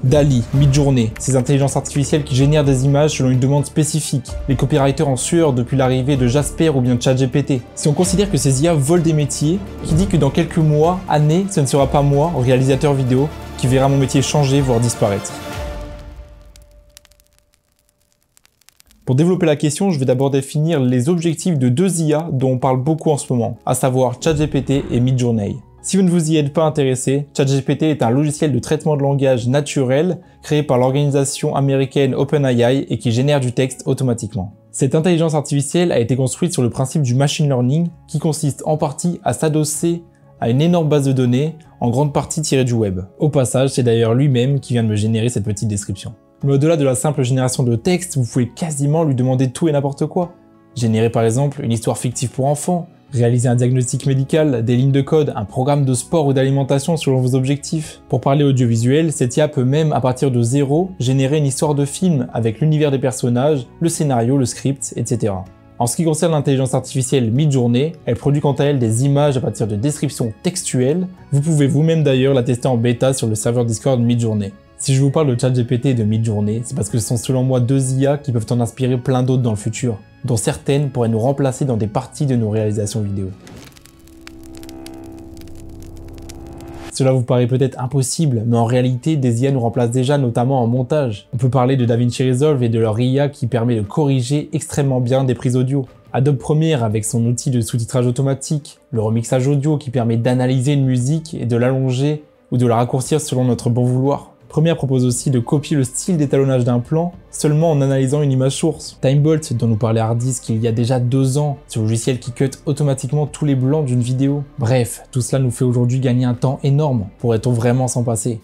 DALL-E, Midjourney, ces intelligences artificielles qui génèrent des images selon une demande spécifique, les copywriters en sueur depuis l'arrivée de Jasper ou bien ChatGPT. Si on considère que ces IA volent des métiers, qui dit que dans quelques mois, années, ce ne sera pas moi, réalisateur vidéo, qui verra mon métier changer, voire disparaître. Pour développer la question, je vais d'abord définir les objectifs de deux IA dont on parle beaucoup en ce moment, à savoir ChatGPT et Midjourney. Si vous ne vous y êtes pas intéressé, ChatGPT est un logiciel de traitement de langage naturel créé par l'organisation américaine OpenAI et qui génère du texte automatiquement. Cette intelligence artificielle a été construite sur le principe du machine learning qui consiste en partie à s'adosser à une énorme base de données, en grande partie tirée du web. Au passage, c'est d'ailleurs lui-même qui vient de me générer cette petite description. Mais au-delà de la simple génération de texte, vous pouvez quasiment lui demander tout et n'importe quoi. Générer par exemple une histoire fictive pour enfants, réaliser un diagnostic médical, des lignes de code, un programme de sport ou d'alimentation selon vos objectifs. Pour parler audiovisuel, cette IA peut même, à partir de zéro, générer une histoire de film avec l'univers des personnages, le scénario, le script, etc. En ce qui concerne l'intelligence artificielle Midjourney, elle produit quant à elle des images à partir de descriptions textuelles. Vous pouvez vous-même d'ailleurs la tester en bêta sur le serveur Discord Midjourney. Si je vous parle de ChatGPT et de Midjourney, c'est parce que ce sont selon moi deux IA qui peuvent en inspirer plein d'autres dans le futur, dont certaines pourraient nous remplacer dans des parties de nos réalisations vidéo. Cela vous paraît peut-être impossible, mais en réalité, des IA nous remplacent déjà, notamment en montage. On peut parler de DaVinci Resolve et de leur IA qui permet de corriger extrêmement bien des prises audio. Adobe Premiere avec son outil de sous-titrage automatique, le remixage audio qui permet d'analyser une musique et de l'allonger ou de la raccourcir selon notre bon vouloir. Premiere propose aussi de copier le style d'étalonnage d'un plan seulement en analysant une image source. Timebolt, dont nous parlait Hardisk il y a déjà 2 ans, ce logiciel qui cut automatiquement tous les blancs d'une vidéo. Bref, tout cela nous fait aujourd'hui gagner un temps énorme. Pourrait-on vraiment s'en passer?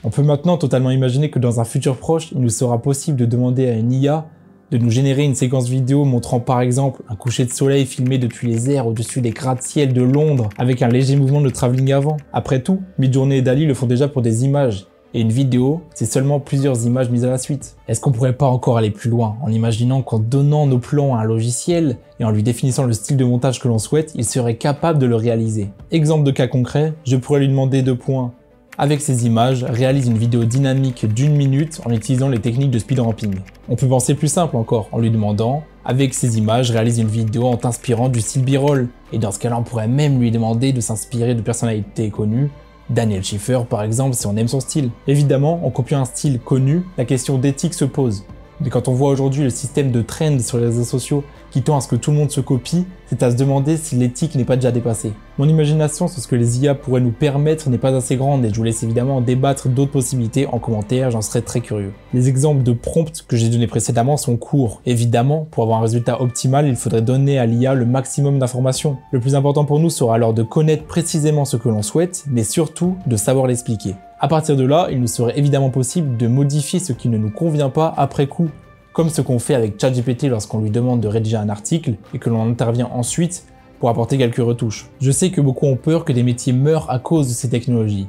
On peut maintenant totalement imaginer que dans un futur proche, il nous sera possible de demander à une IA de nous générer une séquence vidéo montrant par exemple un coucher de soleil filmé depuis les airs au-dessus des gratte-ciel de Londres avec un léger mouvement de travelling avant. Après tout, Midjourney et DALL-E le font déjà pour des images. Et une vidéo, c'est seulement plusieurs images mises à la suite. Est-ce qu'on pourrait pas encore aller plus loin en imaginant qu'en donnant nos plans à un logiciel et en lui définissant le style de montage que l'on souhaite, il serait capable de le réaliser? Exemple de cas concret, je pourrais lui demander 2 points. Avec ces images, réalise une vidéo dynamique d'1 minute en utilisant les techniques de speedramping. On peut penser plus simple encore en lui demandant, avec ces images, réalise une vidéo en t'inspirant du style B-roll. Et dans ce cas-là, on pourrait même lui demander de s'inspirer de personnalités connues, Daniel Schiffer par exemple si on aime son style. Évidemment, en copiant un style connu, la question d'éthique se pose. Mais quand on voit aujourd'hui le système de trend sur les réseaux sociaux qui tend à ce que tout le monde se copie, c'est à se demander si l'éthique n'est pas déjà dépassée. Mon imagination sur ce que les IA pourraient nous permettre n'est pas assez grande et je vous laisse évidemment débattre d'autres possibilités en commentaire, j'en serais très curieux. Les exemples de prompts que j'ai donnés précédemment sont courts. Évidemment, pour avoir un résultat optimal, il faudrait donner à l'IA le maximum d'informations. Le plus important pour nous sera alors de connaître précisément ce que l'on souhaite, mais surtout de savoir l'expliquer. À partir de là, il nous serait évidemment possible de modifier ce qui ne nous convient pas après coup, comme ce qu'on fait avec ChatGPT lorsqu'on lui demande de rédiger un article et que l'on intervient ensuite pour apporter quelques retouches. Je sais que beaucoup ont peur que des métiers meurent à cause de ces technologies.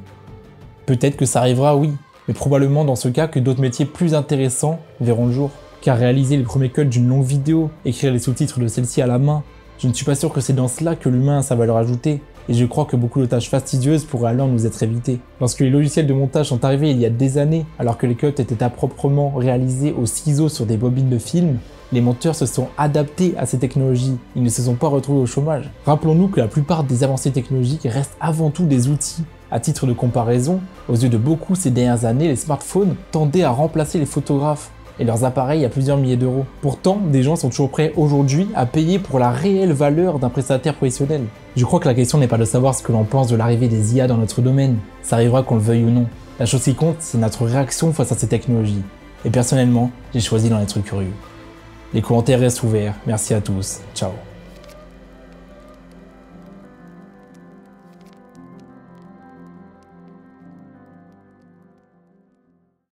Peut-être que ça arrivera, oui, mais probablement dans ce cas que d'autres métiers plus intéressants verront le jour. Car réaliser les premiers cuts d'une longue vidéo, écrire les sous-titres de celle-ci à la main, je ne suis pas sûr que c'est dans cela que l'humain a sa valeur ajoutée. Et je crois que beaucoup de tâches fastidieuses pourraient alors nous être évitées. Lorsque les logiciels de montage sont arrivés il y a des années, alors que les cuts étaient à proprement réalisés au ciseau sur des bobines de film, les monteurs se sont adaptés à ces technologies, ils ne se sont pas retrouvés au chômage. Rappelons-nous que la plupart des avancées technologiques restent avant tout des outils. À titre de comparaison, aux yeux de beaucoup ces dernières années, les smartphones tendaient à remplacer les photographes et leurs appareils à plusieurs milliers d'euros. Pourtant, des gens sont toujours prêts aujourd'hui à payer pour la réelle valeur d'un prestataire professionnel. Je crois que la question n'est pas de savoir ce que l'on pense de l'arrivée des IA dans notre domaine. Ça arrivera qu'on le veuille ou non. La chose qui compte, c'est notre réaction face à ces technologies. Et personnellement, j'ai choisi d'en être curieux. Les commentaires restent ouverts. Merci à tous. Ciao.